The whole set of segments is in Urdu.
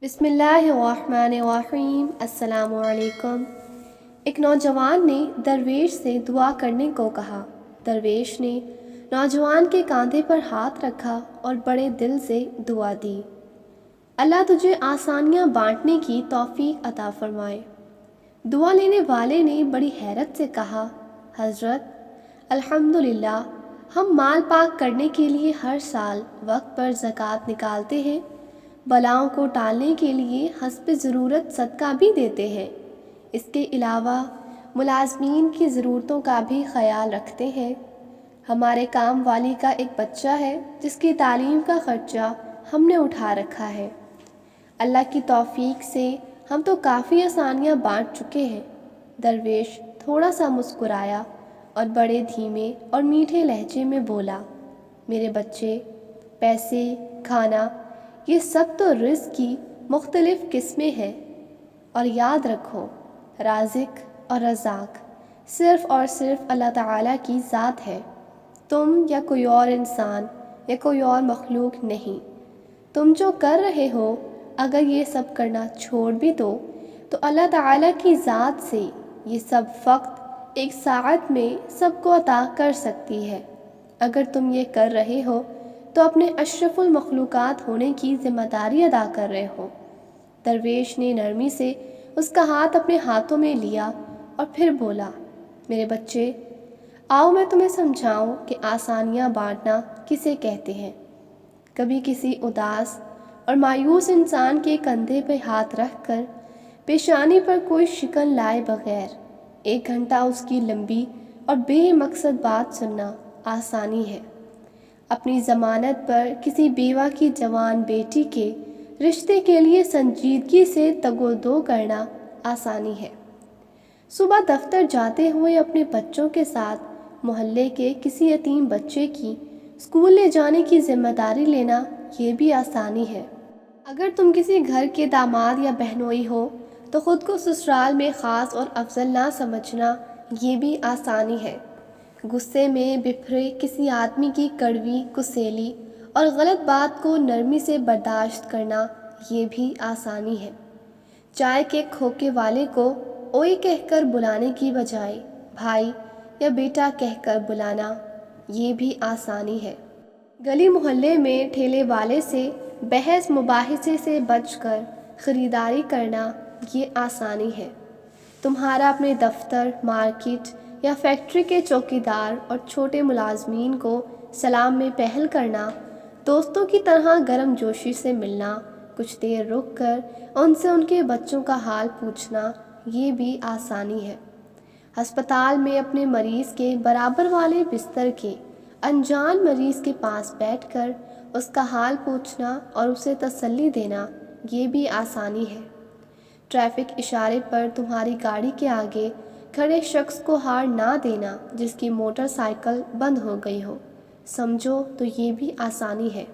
بسم اللہ الرحمن الرحیم۔ السلام علیکم۔ ایک نوجوان نے درویش سے دعا کرنے کو کہا۔ درویش نے نوجوان کے کاندھے پر ہاتھ رکھا اور بڑے دل سے دعا دی، اللہ تجھے آسانیاں بانٹنے کی توفیق عطا فرمائے۔ دعا لینے والے نے بڑی حیرت سے کہا، حضرت الحمدللہ، ہم مال پاک کرنے کے لیے ہر سال وقت پر زکوٰۃ نکالتے ہیں، بلاؤں کو ٹالنے کے لیے حسب ضرورت صدقہ بھی دیتے ہیں، اس کے علاوہ ملازمین کی ضرورتوں کا بھی خیال رکھتے ہیں۔ ہمارے کام والی کا ایک بچہ ہے جس کی تعلیم کا خرچہ ہم نے اٹھا رکھا ہے۔ اللہ کی توفیق سے ہم تو کافی آسانیاں بانٹ چکے ہیں۔ درویش تھوڑا سا مسکرایا اور بڑے دھیمے اور میٹھے لہجے میں بولا، میرے بچے، پیسے، کھانا، یہ سب تو رزق کی مختلف قسمیں ہیں، اور یاد رکھو، رازق اور رزاق صرف اور صرف اللہ تعالیٰ کی ذات ہے، تم یا کوئی اور انسان یا کوئی اور مخلوق نہیں۔ تم جو کر رہے ہو، اگر یہ سب کرنا چھوڑ بھی دو تو اللہ تعالیٰ کی ذات سے یہ سب فقط ایک ساعت میں سب کو عطا کر سکتی ہے۔ اگر تم یہ کر رہے ہو تو اپنے اشرف المخلوقات ہونے کی ذمہ داری ادا کر رہے ہو۔ درویش نے نرمی سے اس کا ہاتھ اپنے ہاتھوں میں لیا اور پھر بولا، میرے بچے، آؤ میں تمہیں سمجھاؤں کہ آسانیاں بانٹنا کسے کہتے ہیں۔ کبھی کسی اداس اور مایوس انسان کے کندھے پہ ہاتھ رکھ کر پیشانی پر کوئی شکن لائے بغیر 1 گھنٹہ اس کی لمبی اور بے مقصد بات سننا آسانی ہے۔ اپنی ضمانت پر کسی بیوہ کی جوان بیٹی کے رشتے کے لیے سنجیدگی سے تگ و دو کرنا آسانی ہے۔ صبح دفتر جاتے ہوئے اپنے بچوں کے ساتھ محلے کے کسی یتیم بچے کی اسکول لے جانے کی ذمہ داری لینا، یہ بھی آسانی ہے۔ اگر تم کسی گھر کے داماد یا بہنوئی ہو تو خود کو سسرال میں خاص اور افضل نہ سمجھنا، یہ بھی آسانی ہے۔ غصے میں بپھرے کسی آدمی کی کڑوی، کسیلی اور غلط بات کو نرمی سے برداشت کرنا، یہ بھی آسانی ہے۔ چائے کے کھوکے والے کو اوئے کہہ کر بلانے کی بجائے بھائی یا بیٹا کہہ کر بلانا، یہ بھی آسانی ہے۔ گلی محلے میں ٹھیلے والے سے بحث مباحثے سے بچ کر خریداری کرنا، یہ آسانی ہے۔ تمہارا اپنے دفتر، مارکیٹ یا فیکٹری کے چوکیدار اور چھوٹے ملازمین کو سلام میں پہل کرنا، دوستوں کی طرح گرم جوشی سے ملنا، کچھ دیر رک کر ان سے ان کے بچوں کا حال پوچھنا، یہ بھی آسانی ہے۔ ہسپتال میں اپنے مریض کے برابر والے بستر کے انجان مریض کے پاس بیٹھ کر اس کا حال پوچھنا اور اسے تسلی دینا، یہ بھی آسانی ہے۔ ٹریفک اشارے پر تمہاری گاڑی کے آگے کھڑے شخص کو ہار نہ دینا جس کی موٹر سائیکل بند ہو گئی ہو، سمجھو تو یہ بھی آسانی ہے۔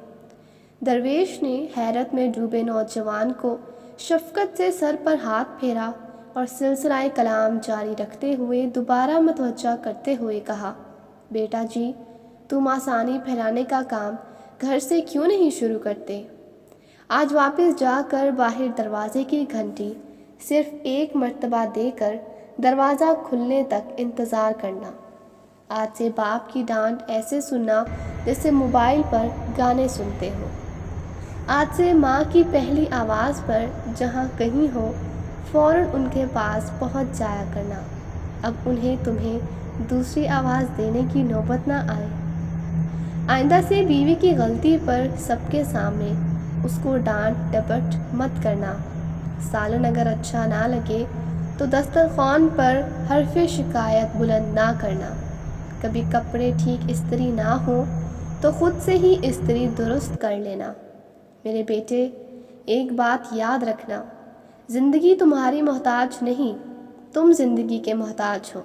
درویش نے حیرت میں ڈوبے نوجوان کو شفقت سے سر پر ہاتھ پھیرا اور سلسلہ کلام جاری رکھتے ہوئے دوبارہ متوجہ کرتے ہوئے کہا، بیٹا جی، تم آسانی پھیلانے کا کام گھر سے کیوں نہیں شروع کرتے؟ آج واپس جا کر باہر دروازے کی گھنٹی صرف 1 مرتبہ دے کر دروازہ کھلنے تک انتظار کرنا۔ آج سے باپ کی ڈانٹ ایسے سننا جیسے موبائل پر گانے سنتے ہو۔ آج سے ماں کی پہلی آواز پر جہاں کہیں ہو فوراً ان کے پاس پہنچ جایا کرنا، اب انہیں تمہیں دوسری آواز دینے کی نوبت نہ آئے۔ آئندہ سے بیوی کی غلطی پر سب کے سامنے اس کو ڈانٹ ڈپٹ مت کرنا۔ سالن اگر اچھا نہ لگے تو دسترخوان پر حرف شکایت بلند نہ کرنا۔ کبھی کپڑے ٹھیک استری نہ ہوں تو خود سے ہی استری درست کر لینا۔ میرے بیٹے، ایک بات یاد رکھنا، زندگی تمہاری محتاج نہیں، تم زندگی کے محتاج ہو۔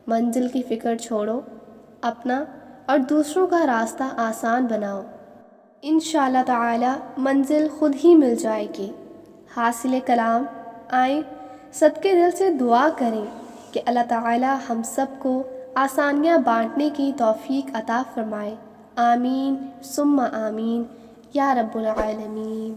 منزل کی فکر چھوڑو، اپنا اور دوسروں کا راستہ آسان بناؤ، انشاءاللہ تعالی منزل خود ہی مل جائے گی۔ حاصل کلام، آئیں صدقے دل سے دعا کریں کہ اللہ تعالی ہم سب کو آسانیاں بانٹنے کی توفیق عطا فرمائے۔ آمین ثم آمین یا رب العالمین۔